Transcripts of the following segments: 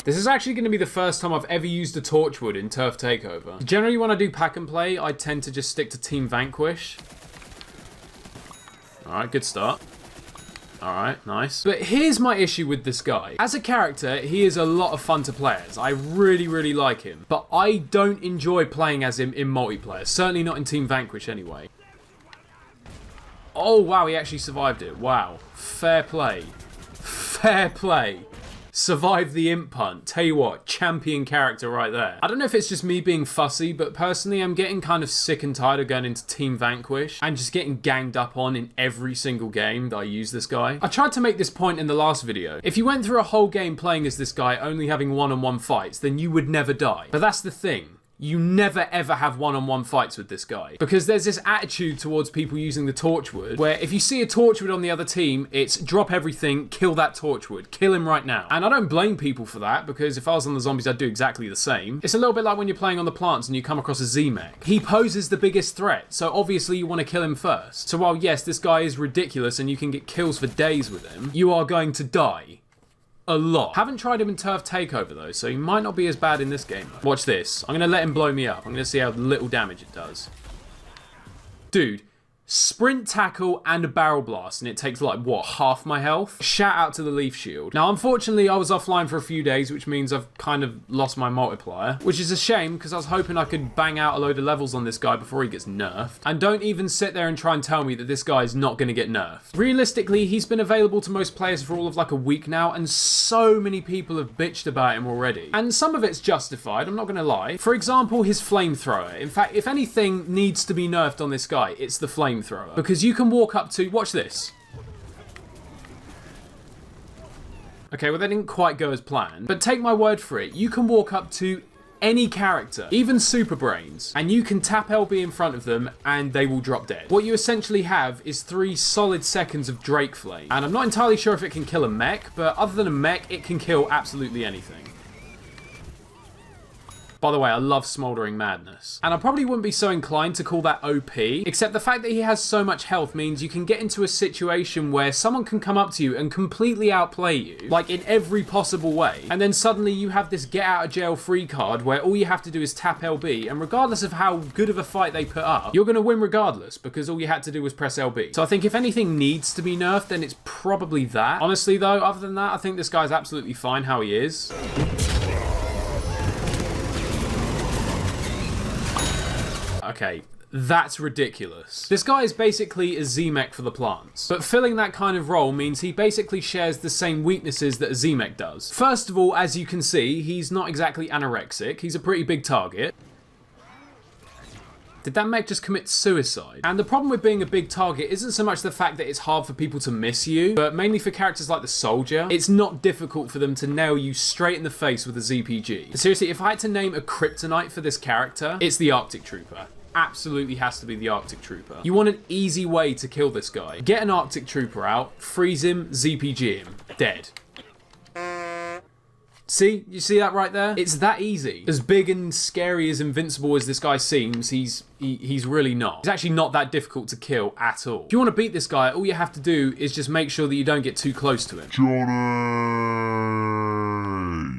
This is actually going to be the first time I've ever used a Torchwood in Turf Takeover. Generally when I do pack and play, I tend to just stick to Team Vanquish. Alright, good start. Alright, nice. But here's my issue with this guy. As a character, he is a lot of fun to play as. I really, really like him. But I don't enjoy playing as him in multiplayer. Certainly not in Team Vanquish anyway. Oh, wow, he actually survived it. Wow. Fair play. Fair play. Survived the imp hunt. Tell you what, champion character right there. I don't know if it's just me being fussy, but personally I'm getting kind of sick and tired of going into Team Vanquish and just getting ganged up on in every single game that I use this guy. I tried to make this point in the last video. If you went through a whole game playing as this guy only having one-on-one fights, then you would never die. But that's the thing. You never ever have one-on-one fights with this guy. Because there's this attitude towards people using the Torchwood, where if you see a Torchwood on the other team, it's drop everything, kill that Torchwood, kill him right now. And I don't blame people for that, because if I was on the zombies, I'd do exactly the same. It's a little bit like when you're playing on the plants and you come across a Z-mech. He poses the biggest threat, so obviously you want to kill him first. So while yes, this guy is ridiculous and you can get kills for days with him, you are going to die. A lot. Haven't tried him in Turf Takeover though, so he might not be as bad in this game. Watch this. I'm going to let him blow me up. I'm going to see how little damage it does. Dude, sprint, tackle, and a barrel blast, and it takes like, what, half my health? Shout out to the Leaf Shield. Now, unfortunately, I was offline for a few days, which means I've kind of lost my multiplier, which is a shame, because I was hoping I could bang out a load of levels on this guy before he gets nerfed. And don't even sit there and try and tell me that this guy is not going to get nerfed. Realistically, he's been available to most players for all of like a week now, and so many people have bitched about him already. And some of it's justified, I'm not going to lie. For example, his flamethrower. In fact, if anything needs to be nerfed on this guy, it's the flamethrower. Because you can walk up to, watch this. Okay, well that didn't quite go as planned, but take my word for it, you can walk up to any character, even Super Brains, and you can tap LB in front of them and they will drop dead. What you essentially have is 3 solid seconds of Drake Flame, and I'm not entirely sure if it can kill a mech, but other than a mech, it can kill absolutely anything. By the way, I love Smouldering Madness. And I probably wouldn't be so inclined to call that OP, except the fact that he has so much health means you can get into a situation where someone can come up to you and completely outplay you, like in every possible way, and then suddenly you have this get out of jail free card where all you have to do is tap LB, and regardless of how good of a fight they put up, you're going to win regardless, because all you had to do was press LB. So I think if anything needs to be nerfed, then it's probably that. Honestly though, other than that, I think this guy's absolutely fine how he is. Okay, that's ridiculous. This guy is basically a Z-mech for the plants, but filling that kind of role means he basically shares the same weaknesses that a Z-mech does. First of all, as you can see, he's not exactly anorexic, he's a pretty big target. Did that mech just commit suicide? And the problem with being a big target isn't so much the fact that it's hard for people to miss you, but mainly for characters like the Soldier, it's not difficult for them to nail you straight in the face with a ZPG. Seriously, if I had to name a kryptonite for this character, it's the Arctic Trooper. Absolutely has to be the Arctic Trooper. You want an easy way to kill this guy. Get an Arctic Trooper out, freeze him, ZPG him. Dead. See? You see that right there? It's that easy. As big and scary as invincible as this guy seems, he's really not. He's actually not that difficult to kill at all. If you want to beat this guy, all you have to do is just make sure that you don't get too close to him.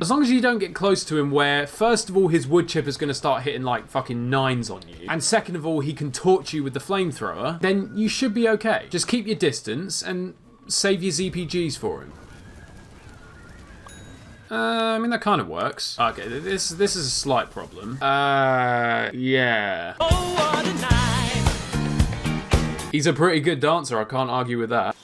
As long as you don't get close to him where, first of all, his wood chipper's going to start hitting like fucking 9s on you, and second of all, he can torch you with the flamethrower, then you should be okay. Just keep your distance and save your ZPGs for him. I mean, that kind of works. Okay, this is a slight problem. Yeah. Oh, what a night. He's a pretty good dancer, I can't argue with that.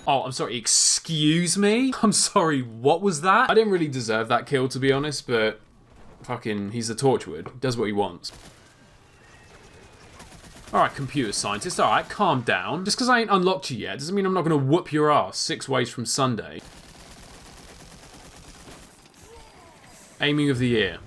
Oh, I'm sorry, excuse me? I'm sorry, what was that? I didn't really deserve that kill, to be honest, but fucking, he's a Torchwood. He does what he wants. Alright, computer scientist, alright, calm down. Just because I ain't unlocked you yet doesn't mean I'm not going to whoop your ass 6 ways from Sunday. Aiming of the year.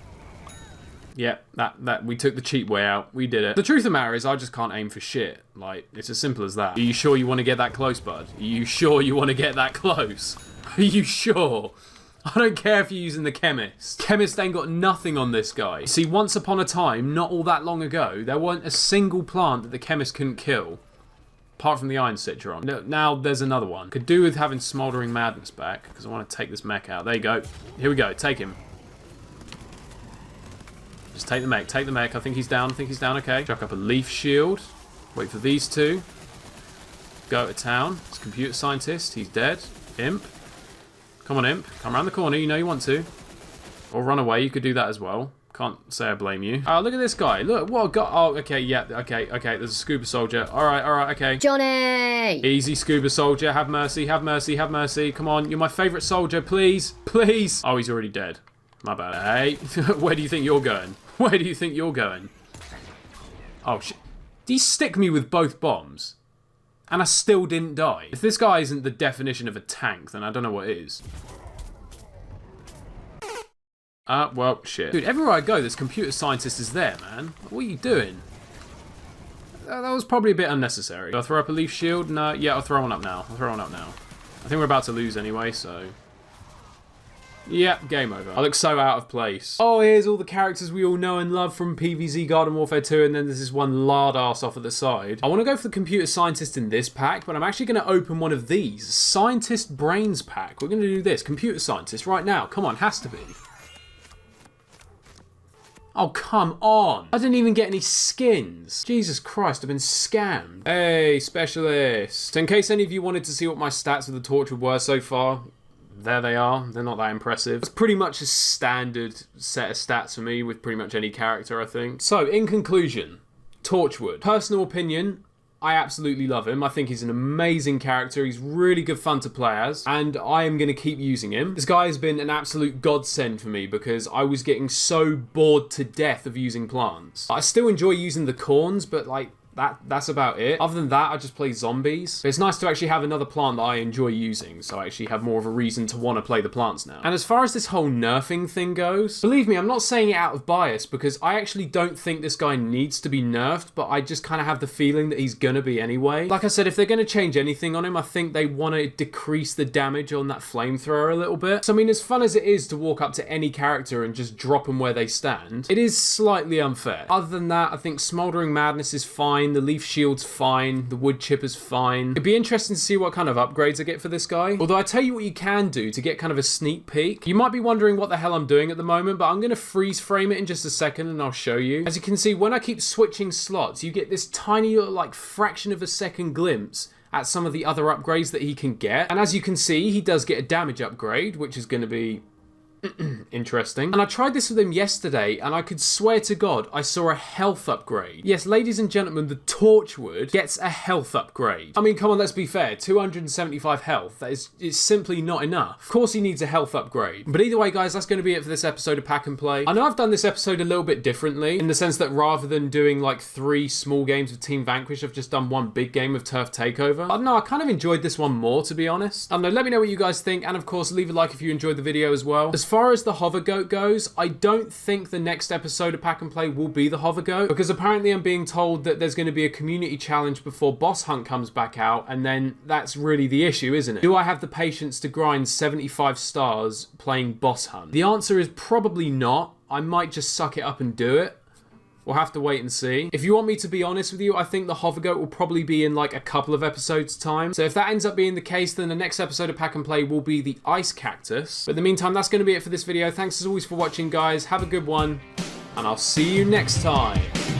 Yep, that we took the cheap way out. We did it. The truth of the matter is I just can't aim for shit. Like, it's as simple as that. Are you sure you want to get that close, bud? Are you sure you want to get that close? Are you sure? I don't care if you're using the Chemist. Chemist ain't got nothing on this guy. See, once upon a time, not all that long ago, there weren't a single plant that the Chemist couldn't kill. apart from the Iron Citron. No, now there's another one. Could do with having Smoldering Madness back, because I want to take this mech out. There you go. Here we go. Take him. Just take the mech. Take the mech. I think he's down. I think he's down. Okay. Chuck up a Leaf Shield. Wait for these two. Go to town. It's Computer Scientist. He's dead. Imp. Come on, Imp. Come around the corner. You know you want to. Or run away. You could do that as well. Can't say I blame you. Oh, look at this guy. Look, what a guy. Oh, okay, yeah, okay. There's a Scuba Soldier. All right, okay. Johnny! Easy, Scuba Soldier. Have mercy, have mercy, have mercy. Come on, you're my favourite soldier, please. Please. Oh, he's already dead. My bad. Hey, where do you think you're going? Where do you think you're going? Oh, shit. Did he stick me with both bombs? And I still didn't die. If this guy isn't the definition of a tank, then I don't know what is. Well, shit. Dude, everywhere I go, this Computer Scientist is there, man. What are you doing? That was probably a bit unnecessary. Do I throw up a Leaf Shield? No, yeah, I'll throw one up now. I think we're about to lose anyway, so... yeah, game over. I look so out of place. Oh, here's all the characters we all know and love from PvZ Garden Warfare 2, and then there's this one lard ass off at the side. I want to go for the Computer Scientist in this pack, but I'm actually going to open one of these. Scientist Brains pack. We're going to do this. Computer Scientist right now. Come on, has to be. Oh, come on. I didn't even get any skins. Jesus Christ, I've been scammed. Hey, Specialist. So in case any of you wanted to see what my stats with the Torchwood were so far, there they are. They're not that impressive. It's pretty much a standard set of stats for me with pretty much any character, I think. So, in conclusion, Torchwood. Personal opinion, I absolutely love him. I think he's an amazing character. He's really good fun to play as, and I am going to keep using him. This guy has been an absolute godsend for me because I was getting so bored to death of using plants. I still enjoy using the corns, but like, that's about it. Other than that, I just play zombies. But it's nice to actually have another plant that I enjoy using, so I actually have more of a reason to want to play the plants now. And as far as this whole nerfing thing goes, believe me, I'm not saying it out of bias, because I actually don't think this guy needs to be nerfed, but I just kind of have the feeling that he's gonna be anyway. Like I said, if they're gonna change anything on him, I think they want to decrease the damage on that flamethrower a little bit. So I mean, as fun as it is to walk up to any character and just drop them where they stand, it is slightly unfair. Other than that, I think Smoldering Madness is fine. The Leaf Shield's fine. The Wood Chipper's fine. It'd be interesting to see what kind of upgrades I get for this guy. Although I tell you what you can do to get kind of a sneak peek. You might be wondering what the hell I'm doing at the moment, but I'm going to freeze frame it in just a second and I'll show you. As you can see, when I keep switching slots, you get this tiny little like fraction of a second glimpse at some of the other upgrades that he can get. And as you can see, he does get a damage upgrade, which is going to be interesting. And I tried this with him yesterday, and I could swear to God, I saw a health upgrade. Yes, ladies and gentlemen, the Torchwood gets a health upgrade. I mean, come on, let's be fair. 275 health, that is simply not enough. Of course he needs a health upgrade. But either way, guys, that's going to be it for this episode of Pack and Play. I know I've done this episode a little bit differently, in the sense that rather than doing like 3 small games of Team Vanquish, I've just done 1 big game of Turf Takeover. I don't know, I kind of enjoyed this one more, to be honest. I don't know, let me know what you guys think, and of course, leave a like if you enjoyed the video as well. As far as the Hover Goat goes, I don't think the next episode of Pack and Play will be the Hover Goat, because apparently I'm being told that there's going to be a community challenge before Boss Hunt comes back out, and then that's really the issue, isn't it? Do I have the patience to grind 75 stars playing Boss Hunt? The answer is probably not. I might just suck it up and do it. We'll have to wait and see. If you want me to be honest with you, I think the Hover Goat will probably be in like a couple of episodes' time. So if that ends up being the case, then the next episode of Pack and Play will be the Ice Cactus. But in the meantime, that's going to be it for this video. Thanks as always for watching, guys. Have a good one, and I'll see you next time.